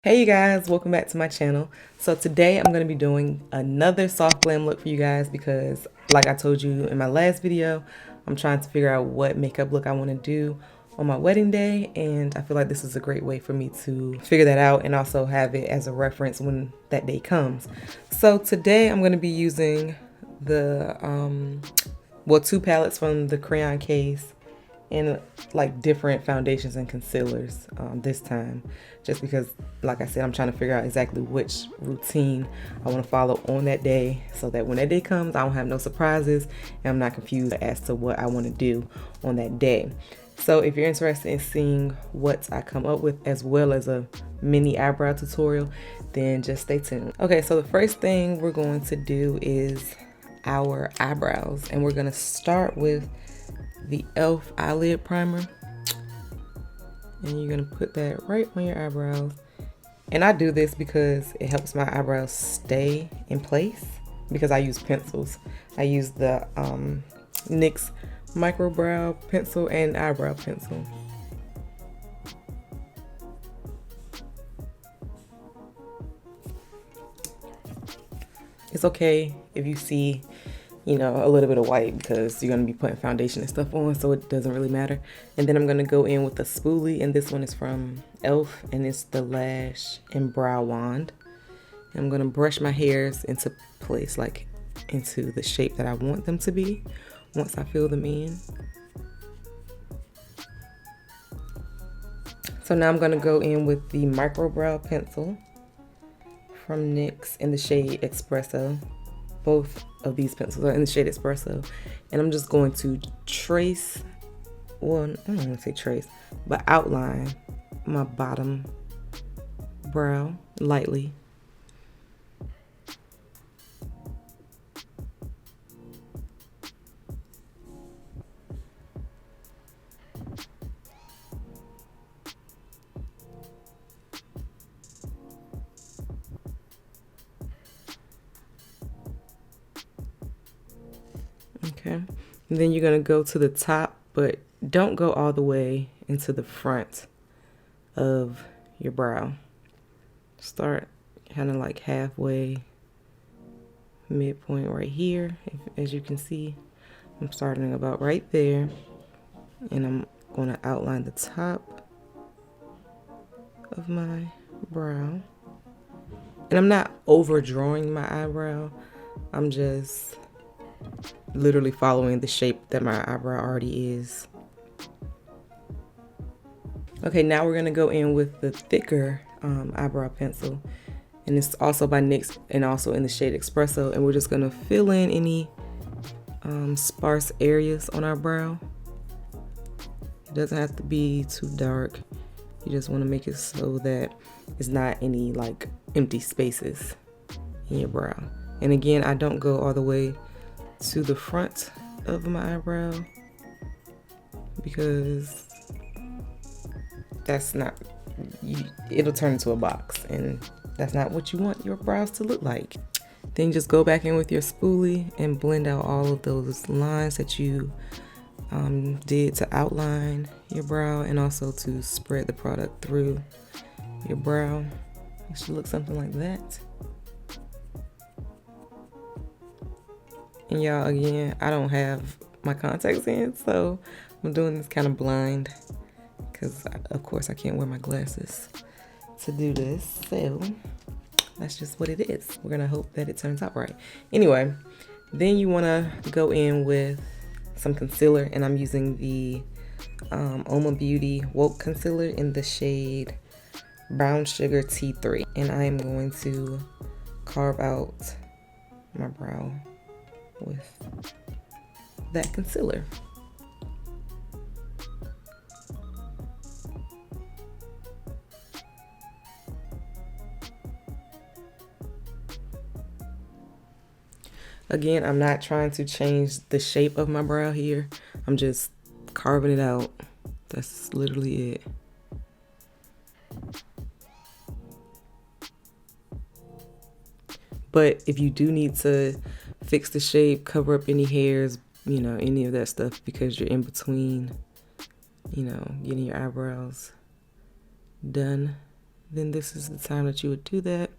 Hey you guys, welcome back to my channel. So today I'm going to be doing another soft glam look for you guys because like I told you in my last video, I'm trying to figure out what makeup look I want to do on my wedding day, and I feel like this is a great way for me to figure that out and also have it as a reference when that day comes. So today I'm going to be using the two palettes from the crayon case and like different foundations and concealers this time, just because like I said, I'm trying to figure out exactly which routine I want to follow on that day so that when that day comes I don't have no surprises and I'm not confused as to what I want to do on that day. So if you're interested in seeing what I come up with as well as a mini eyebrow tutorial, then just stay tuned. Okay, so the first thing we're going to do is our eyebrows, and we're going to start with the e.l.f. eyelid primer, and you're gonna put that right on your eyebrows. And I do this because it helps my eyebrows stay in place because I use pencils. I use the NYX micro brow pencil and eyebrow pencil. It's okay if you see, you know, a little bit of white because you're going to be putting foundation and stuff on, so it doesn't really matter. And then I'm going to go in with a spoolie, and this one is from e.l.f. and it's the Lash and Brow Wand. And I'm going to brush my hairs into place, like into the shape that I want them to be once I fill them in. So now I'm going to go in with the micro brow pencil from NYX in the shade Espresso. Both of these pencils are in the shade Espresso, and I'm just going to trace, well, I don't want to say trace, but outline my bottom brow lightly. Okay, and then you're gonna go to the top, but don't go all the way into the front of your brow. Start kind of like halfway, midpoint right here. As you can see, I'm starting about right there, and I'm going to outline the top of my brow. And I'm not overdrawing my eyebrow, I'm just literally following the shape that my eyebrow already is. Okay, now we're gonna go in with the thicker eyebrow pencil, and it's also by NYX and also in the shade Espresso, and we're just gonna fill in any sparse areas on our brow. It doesn't have to be too dark. You just want to make it so that it's not any like empty spaces in your brow. And again, I don't go all the way to the front of my eyebrow because that's not, it'll turn into a box, and that's not what you want your brows to look like. Then just go back in with your spoolie and blend out all of those lines that you did to outline your brow, and also to spread the product through your brow. It should look something like that. And y'all, again, I don't have my contacts in, so I'm doing this kind of blind because of course I can't wear my glasses to do this, so that's just what it is. We're gonna hope that it turns out right. Anyway, then you want to go in with some concealer, and I'm using the Oma Beauty Woke Concealer in the shade Brown Sugar T3, and I am going to carve out my brow with that concealer. Again, I'm not trying to change the shape of my brow here. I'm just carving it out. That's literally it. But if you do need to fix the shape, cover up any hairs, you know, any of that stuff, because you're in between, you know, getting your eyebrows done, then this is the time that you would do that.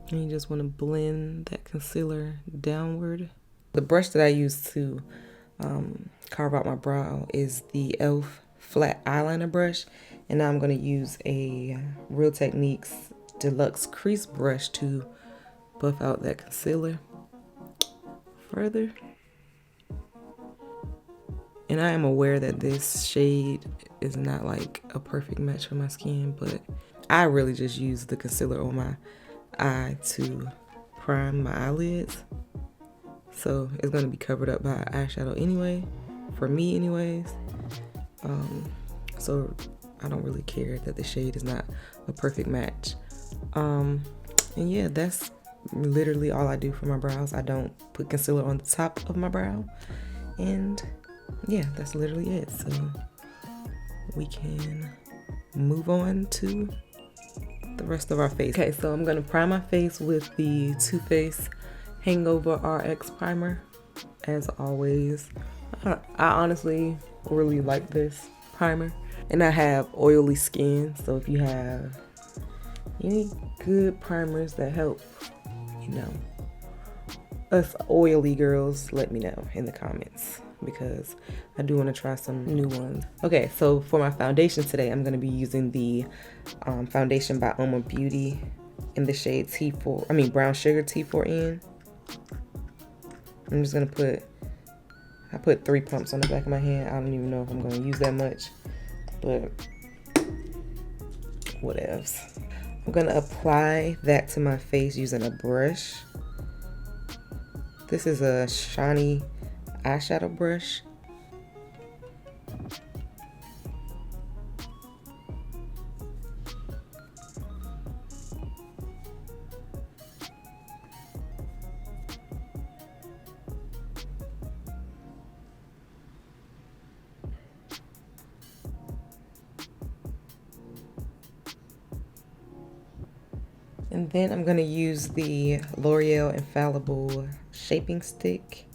And you just want to blend that concealer downward. The brush that I use to carve out my brow is the e.l.f. flat eyeliner brush. And now I'm going to use a Real Techniques Deluxe crease brush to buff out that concealer further. And I am aware that this shade is not like a perfect match for my skin, but I really just use the concealer on my eye to prime my eyelids. So it's going to be covered up by eyeshadow anyway, for me anyways. So I don't really care that the shade is not a perfect match. And yeah, that's literally all I do for my brows. I don't put concealer on the top of my brow. And yeah, that's literally it. So we can move on to the rest of our face. Okay, so I'm gonna prime my face with the Too Faced Hangover RX primer, as always. I honestly really like this primer, and I have oily skin, so if you have any good primers that help, you know, us oily girls, let me know in the comments, because I do want to try some new ones. Okay, so for my foundation today, I'm going to be using the foundation by Oma Beauty in the shade Brown Sugar T4N. I'm just going to I put 3 pumps on the back of my hand. I don't even know if I'm going to use that much, but whatevs. I'm going to apply that to my face using a brush. This is a shiny eyeshadow brush. And then I'm going to use the L'Oreal Infallible shaping stick,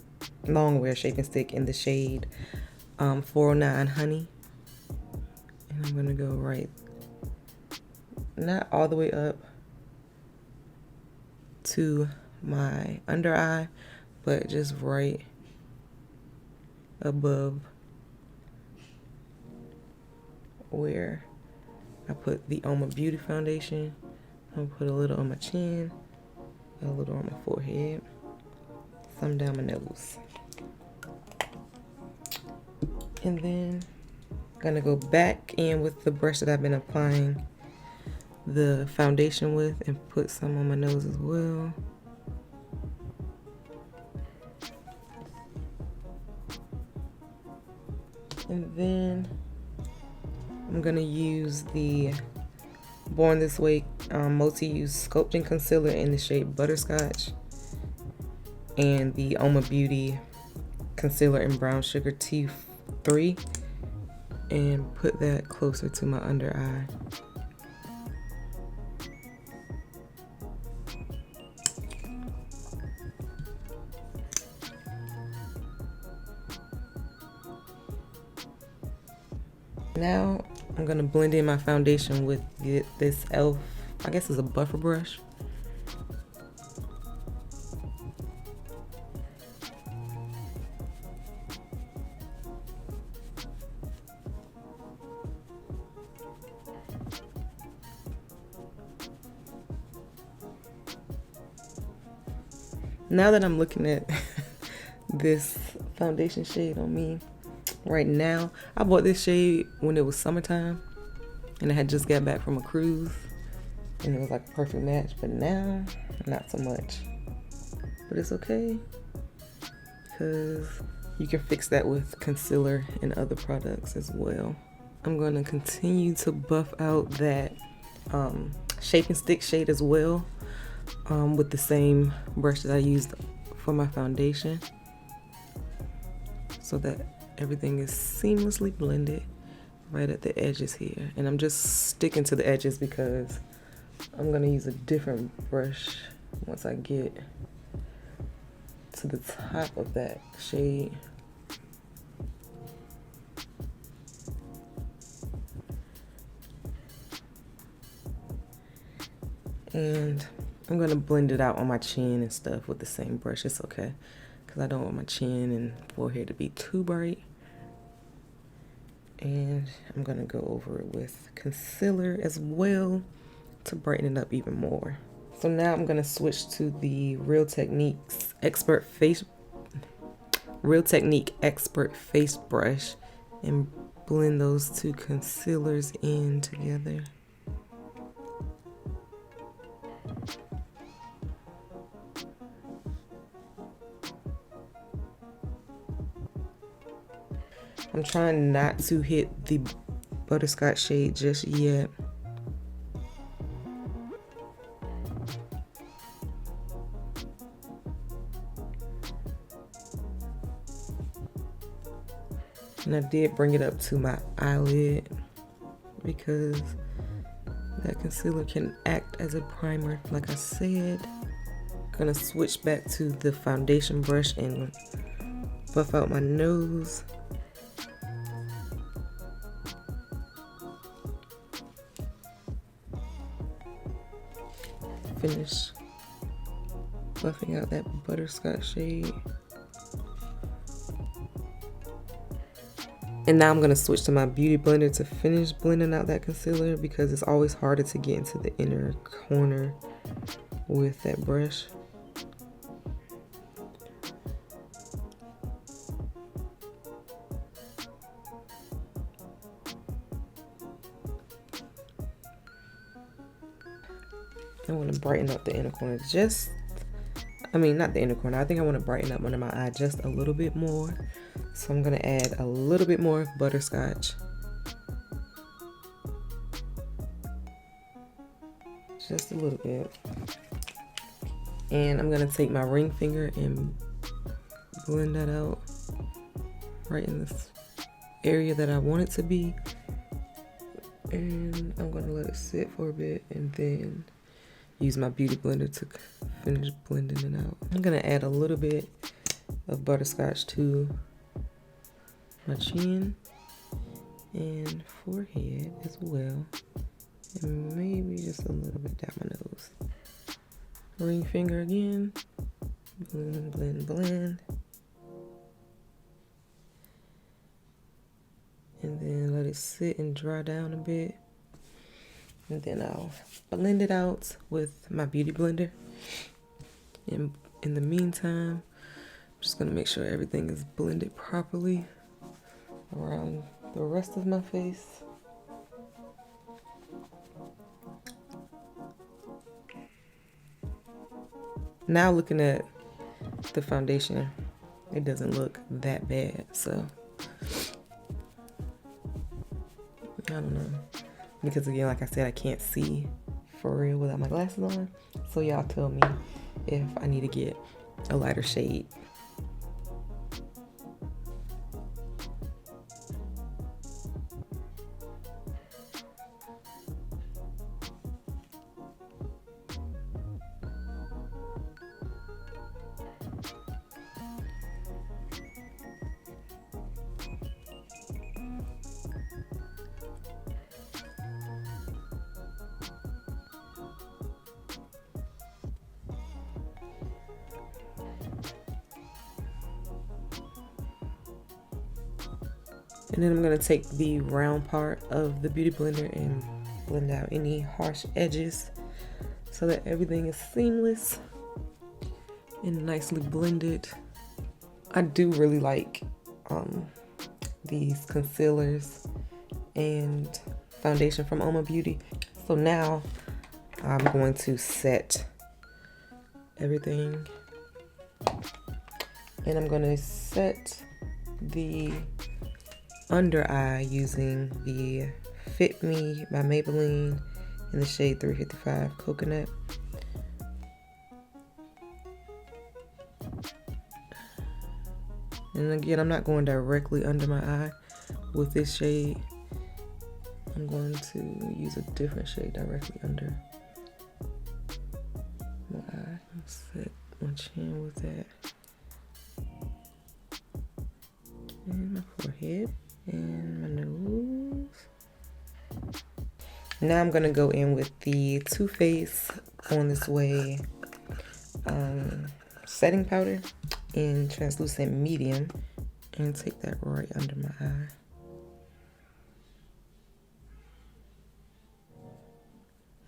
longwear shaping stick in the shade 409 Honey. And I'm going to go right, not all the way up to my under eye, but just right above where I put the Oma Beauty foundation. I'm gonna put a little on my chin, a little on my forehead, some down my nose. And then I'm gonna go back in with the brush that I've been applying the foundation with and put some on my nose as well. And then I'm gonna use the Born This Way multi-use sculpting concealer in the shade Butterscotch and the Oma Beauty concealer in Brown Sugar T3 and put that closer to my under eye. Now I'm gonna blend in my foundation with this e.l.f. I guess it's a buffer brush. Now that I'm looking at this foundation shade on me right now, I bought this shade when it was summertime and I had just got back from a cruise and it was like a perfect match, but now not so much. But it's okay because you can fix that with concealer and other products as well. I'm going to continue to buff out that shaping stick shade as well with the same brush that I used for my foundation, so that everything is seamlessly blended right at the edges here. And I'm just sticking to the edges because I'm gonna use a different brush once I get to the top of that shade. And I'm gonna blend it out on my chin and stuff with the same brush. It's okay, because I don't want my chin and forehead to be too bright. And I'm gonna go over it with concealer as well to brighten it up even more. So now I'm gonna switch to the Real Technique Expert Face brush and blend those two concealers in together. I'm trying not to hit the butterscotch shade just yet. And I did bring it up to my eyelid because that concealer can act as a primer, like I said. I'm gonna switch back to the foundation brush and buff out my nose. Finish buffing out that butterscotch shade. And now I'm going to switch to my beauty blender to finish blending out that concealer because it's always harder to get into the inner corner with that brush. I want to brighten up the inner corner not the inner corner. I think I want to brighten up under my eye just a little bit more. So I'm going to add a little bit more butterscotch. Just a little bit. And I'm going to take my ring finger and blend that out right in this area that I want it to be. And I'm going to let it sit for a bit and then use my beauty blender to finish blending it out. I'm going to add a little bit of butterscotch to my chin and forehead as well, and maybe just a little bit down my nose. Ring finger again, blend, blend, blend, and then let it sit and dry down a bit, and then I'll blend it out with my beauty blender. And in the meantime, I'm just gonna make sure everything is blended properly around the rest of my face. Now looking at the foundation, it doesn't look that bad, so I don't know. Because again, like I said, I can't see for real without my glasses on. So y'all tell me if I need to get a lighter shade. And then I'm going to take the round part of the beauty blender and blend out any harsh edges so that everything is seamless and nicely blended. I do really like these concealers and foundation from Oma Beauty. So now I'm going to set everything, and I'm going to set the under eye using the Fit Me by Maybelline in the shade 355 Coconut. And again, I'm not going directly under my eye with this shade. I'm going to use a different shade directly under my eye. I'll set my chin with that. And my forehead. And my nose. Now I'm going to go in with the Too Faced on This Way setting powder in translucent medium and take that right under my eye.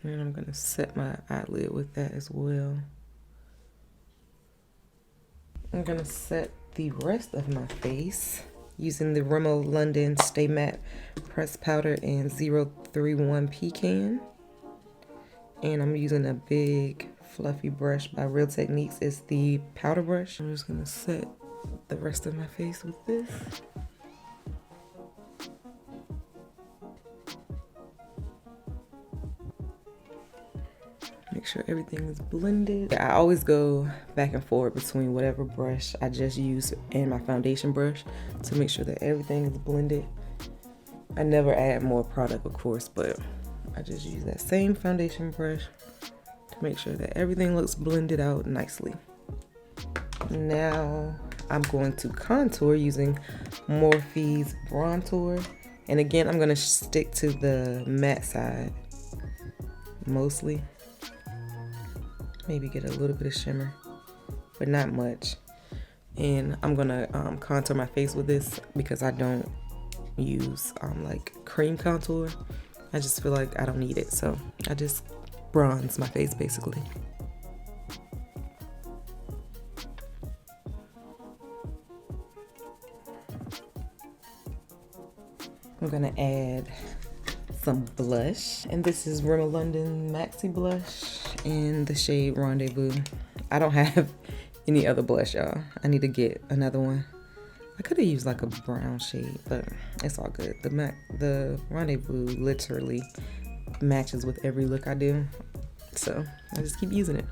And I'm gonna set my eyelid with that as well. I'm gonna set the rest of my face using the Rimmel London Stay Matte Pressed Powder in 031 Pecan. And I'm using a big fluffy brush by Real Techniques. It's the powder brush. I'm just gonna set the rest of my face with this. Make sure everything is blended. I always go back and forth between whatever brush I just used and my foundation brush to make sure that everything is blended. I never add more product, of course, but I just use that same foundation brush to make sure that everything looks blended out nicely. Now I'm going to contour using Morphe's Bronzer. And again, I'm going to stick to the matte side mostly. Maybe get a little bit of shimmer, but not much. And I'm gonna contour my face with this because I don't use like cream contour. I just feel like I don't need it, so I just bronze my face basically. I'm gonna add some blush, and this is Rimmel London Maxi Blush in the shade Rendezvous. I don't have any other blush, y'all. I need to get another one. I could have used like a brown shade, but it's all good. The Rendezvous literally matches with every look I do, so I just keep using it.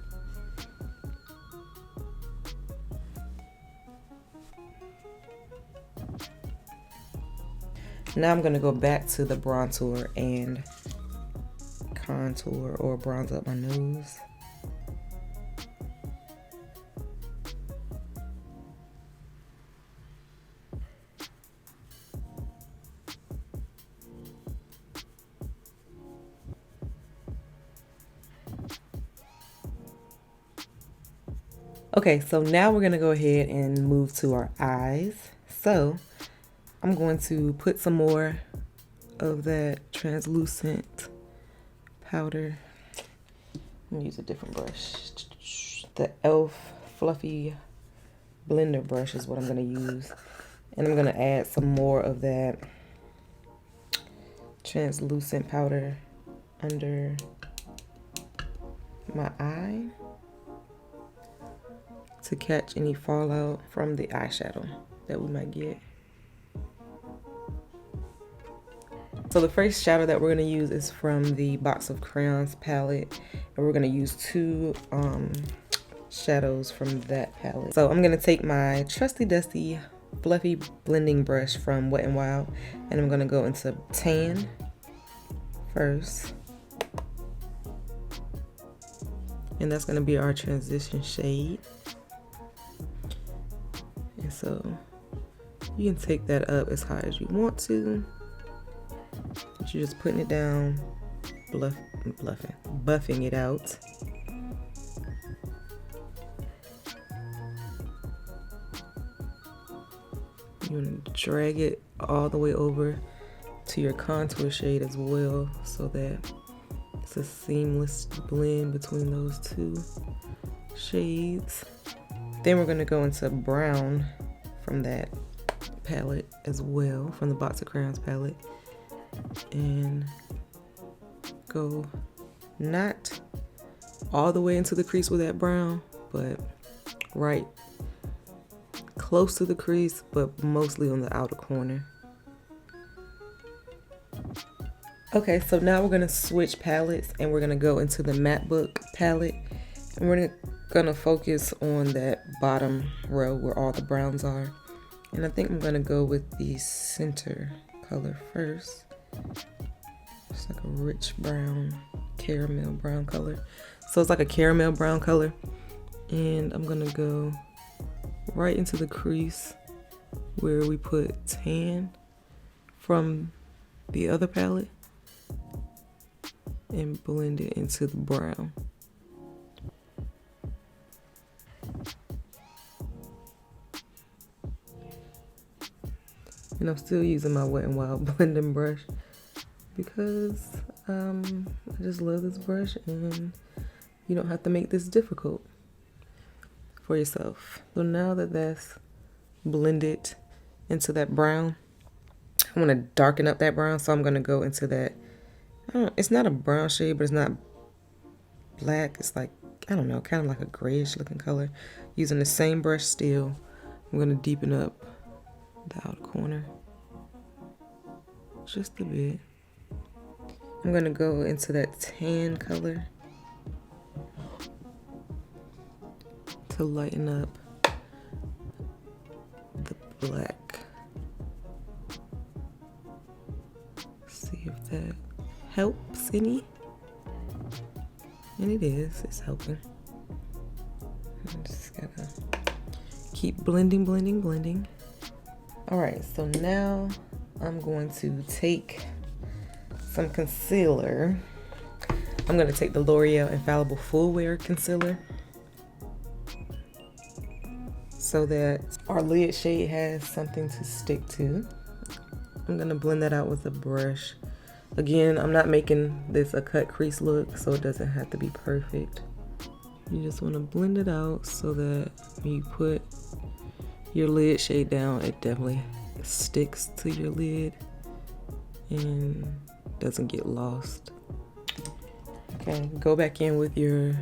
Now I'm gonna go back to the bronzer and contour or bronze up my nose. Okay, so now we're gonna go ahead and move to our eyes. So I'm going to put some more of that translucent powder. I'm gonna use a different brush. The e.l.f. Fluffy Blender brush is what I'm gonna use. And I'm gonna add some more of that translucent powder under my eye to catch any fallout from the eyeshadow that we might get. So the first shadow that we're going to use is from the Box of Crayons palette, and we're going to use two shadows from that palette. So I'm going to take my trusty dusty fluffy blending brush from Wet n Wild, and I'm going to go into tan first, and that's going to be our transition shade. And so you can take that up as high as you want to. But you're just putting it down, buffing it out. You want to drag it all the way over to your contour shade as well, so that it's a seamless blend between those two shades. Then we're going to go into brown from that palette as well, from the Box of Crayons palette, and go not all the way into the crease with that brown, but right close to the crease, but mostly on the outer corner. Okay, so now we're gonna switch palettes and we're gonna go into the Matte Book palette, and we're gonna focus on that bottom row where all the browns are. And I think I'm gonna go with the center color first. It's like a rich brown, caramel brown color. So it's like a caramel brown color. And I'm gonna go right into the crease where we put tan from the other palette and blend it into the brown. And I'm still using my Wet n Wild blending brush because I just love this brush, and you don't have to make this difficult for yourself. So now that that's blended into that brown, I want to darken up that brown, so I'm going to go into that, it's not a brown shade, but it's not black. It's like, I don't know, kind of like a grayish looking color. Using the same brush still, I'm going to deepen up the outer corner just a bit. I'm going to go into that tan color to lighten up the black. See if that helps any. And it is, it's helping. I'm just gotta keep blending, blending, blending. All right, so now I'm going to take some concealer. I'm gonna take the L'Oreal Infallible Full Wear Concealer so that our lid shade has something to stick to. I'm gonna blend that out with a brush. Again, I'm not making this a cut crease look, so it doesn't have to be perfect. You just want to blend it out so that when you put your lid shade down, it definitely sticks to your lid and doesn't get lost. Okay, go back in with your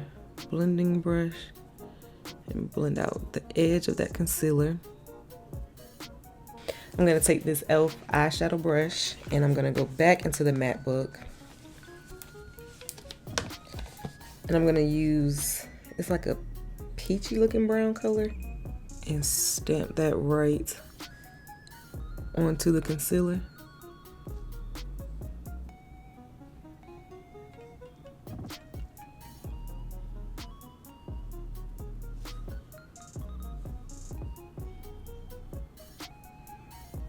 blending brush and blend out the edge of that concealer. I'm going to take this e.l.f. eyeshadow brush and I'm going to go back into the matte book. And I'm going to use, it's like a peachy looking brown color, and stamp that right onto the concealer.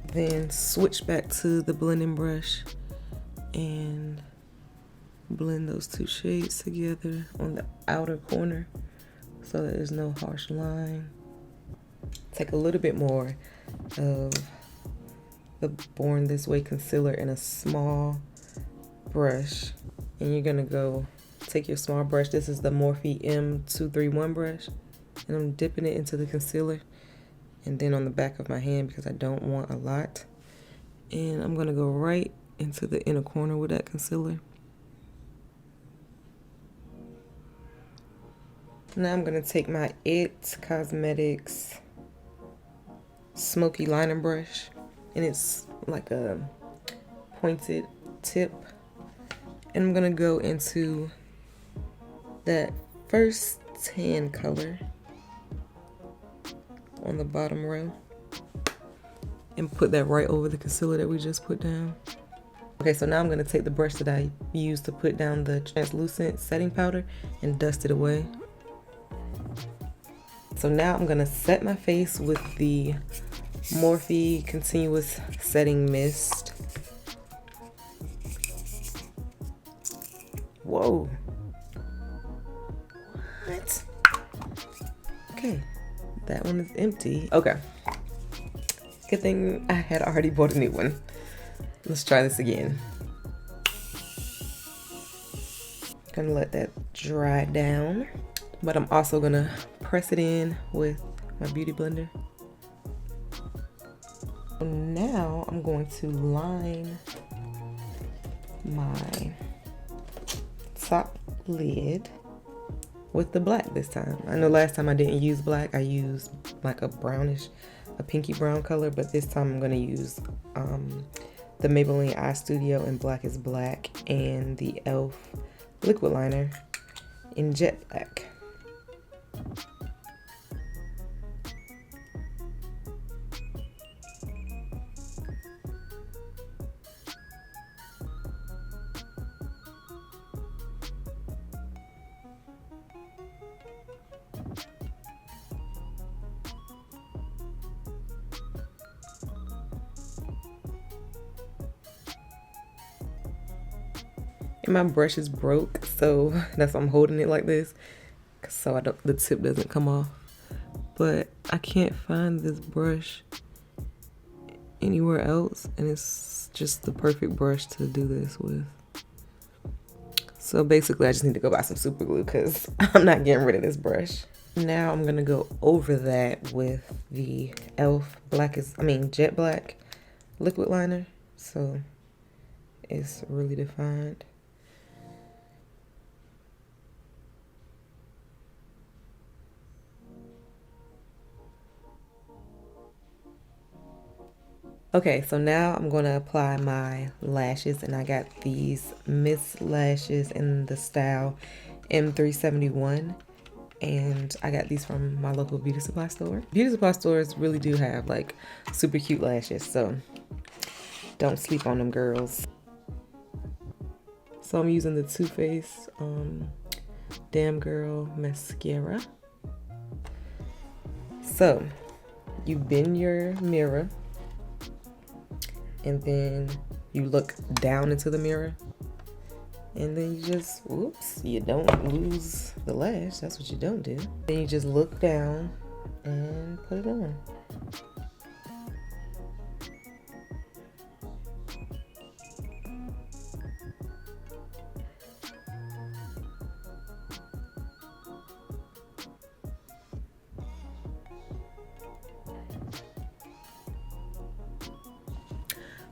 Then switch back to the blending brush and blend those two shades together on the outer corner so that there's no harsh line. Take a little bit more of the Born This Way concealer in a small brush, and you're gonna go take your small brush. This is the Morphe M231 brush, and I'm dipping it into the concealer and then on the back of my hand because I don't want a lot. And I'm gonna go right into the inner corner with that concealer. Now I'm gonna take my It Cosmetics Smoky Liner Brush, and it's like a pointed tip. And I'm gonna go into that first tan color on the bottom row and put that right over the concealer that we just put down. Okay, so now I'm gonna take the brush that I used to put down the translucent setting powder and dust it away. So now I'm gonna set my face with the Morphe Continuous Setting Mist. Whoa. What? Okay, that one is empty. Okay. Good thing I had already bought a new one. Let's try this again. Gonna let that dry down, but I'm also gonna press it in with my beauty blender. Now I'm going to line my top lid with the black this time. I know last time I didn't use black, I used like a brownish, a pinky brown color, but this time I'm gonna use the Maybelline Eye Studio in Black is Black and the e.l.f. liquid liner in jet black. And my brush is broke, so that's why I'm holding it like this, so the tip doesn't come off. But I can't find this brush anywhere else, and it's just the perfect brush to do this with. So basically I just need to go buy some super glue because I'm not getting rid of this brush. Now I'm gonna go over that with the e.l.f. jet black liquid liner, so it's really defined. Okay, so now I'm going to apply my lashes, and I got these Miss lashes in the style M371, and I got these from my local beauty supply store. Beauty supply stores really do have like super cute lashes, so don't sleep on them, girls. So I'm using the Too Faced Damn Girl mascara. So you bend your mirror, and then you look down into the mirror, and then you just, whoops, you don't lose the lash. That's what you don't do. Then you just look down and put it on.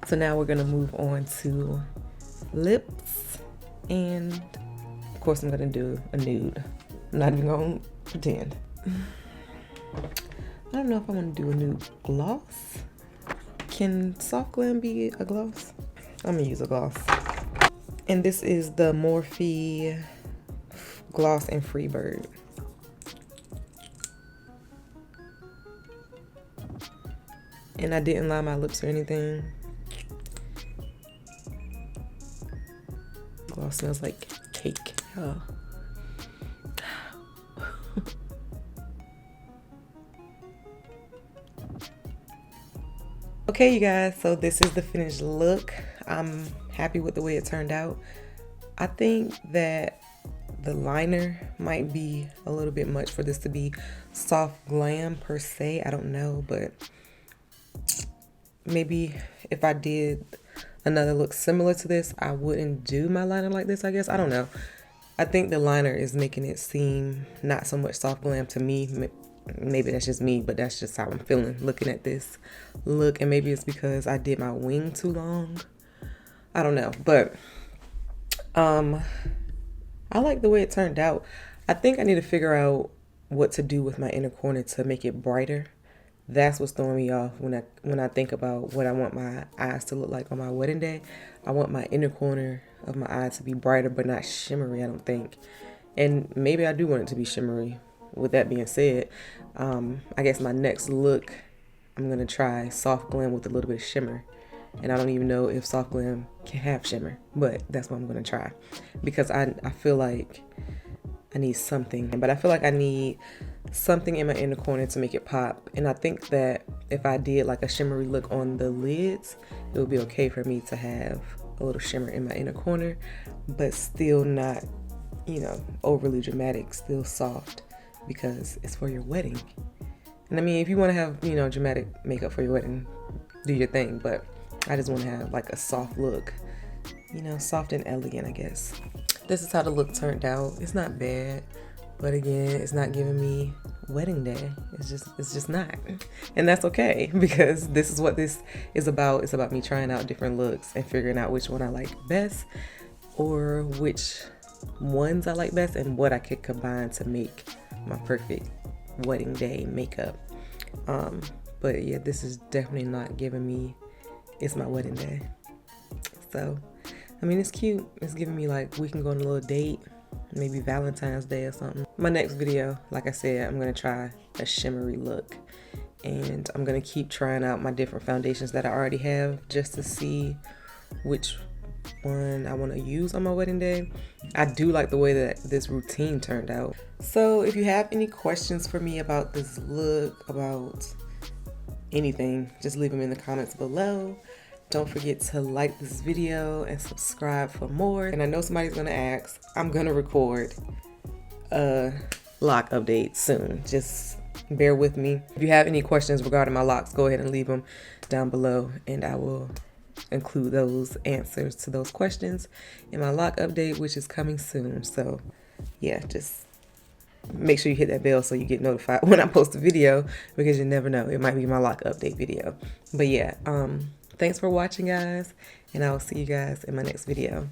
So now we're gonna move on to lips, and of course I'm gonna do a nude. I'm not even gonna pretend. I don't know if I want to do a nude gloss. Can soft glam be a gloss? I'm gonna use a gloss. And this is the Morphe Gloss and Freebird. And I didn't line my lips or anything. Gloss smells like cake. Oh. Okay, you guys, so this is the finished look. I'm happy with the way it turned out. I think that the liner might be a little bit much for this to be soft glam per se. I don't know, but maybe if I did another look similar to this, I wouldn't do my liner like this, I guess. I don't know. I think the liner is making it seem not so much soft glam to me. Maybe that's just me, but that's just how I'm feeling looking at this look. And maybe it's because I did my wing too long. I don't know, but I like the way it turned out. I think I need to figure out what to do with my inner corner to make it brighter. That's what's throwing me off when I think about what I want my eyes to look like on my wedding day. I want my inner corner of my eye to be brighter, but not shimmery, I don't think. And maybe I do want it to be shimmery. With that being said, I guess my next look, I'm gonna try soft glam with a little bit of shimmer. And I don't even know if soft glam can have shimmer, but that's what I'm gonna try. Because I feel like I need something, but I feel like I need something in my inner corner to make it pop. And I think that if I did like a shimmery look on the lids, it would be okay for me to have a little shimmer in my inner corner, but still not, you know, overly dramatic, still soft, because it's for your wedding. And I mean, if you want to have, you know, dramatic makeup for your wedding, do your thing, but I just want to have like a soft look, you know, soft and elegant, I guess. This is how the look turned out. It's not bad, but again, it's not giving me wedding day. It's just not. And that's okay, because this is what this is about. It's about me trying out different looks and figuring out which one I like best, or which ones I like best, and what I could combine to make my perfect wedding day makeup. But yeah, this is definitely not giving me it's my wedding day. So I mean, it's cute. It's giving me like we can go on a little date, maybe Valentine's Day or something. My next video, like I said, I'm gonna try a shimmery look, and I'm gonna keep trying out my different foundations that I already have just to see which one I want to use on my wedding day. I do like the way that this routine turned out. So if you have any questions for me about this look, about anything, just leave them in the comments below. Don't forget to like this video and subscribe for more. And I know somebody's gonna ask, I'm gonna record a lock update soon. Just bear with me. If you have any questions regarding my locks, go ahead and leave them down below, and I will include those answers to those questions in my lock update, which is coming soon. So yeah, just make sure you hit that bell so you get notified when I post a video, because you never know, it might be my lock update video. But yeah, thanks for watching, guys, and I will see you guys in my next video.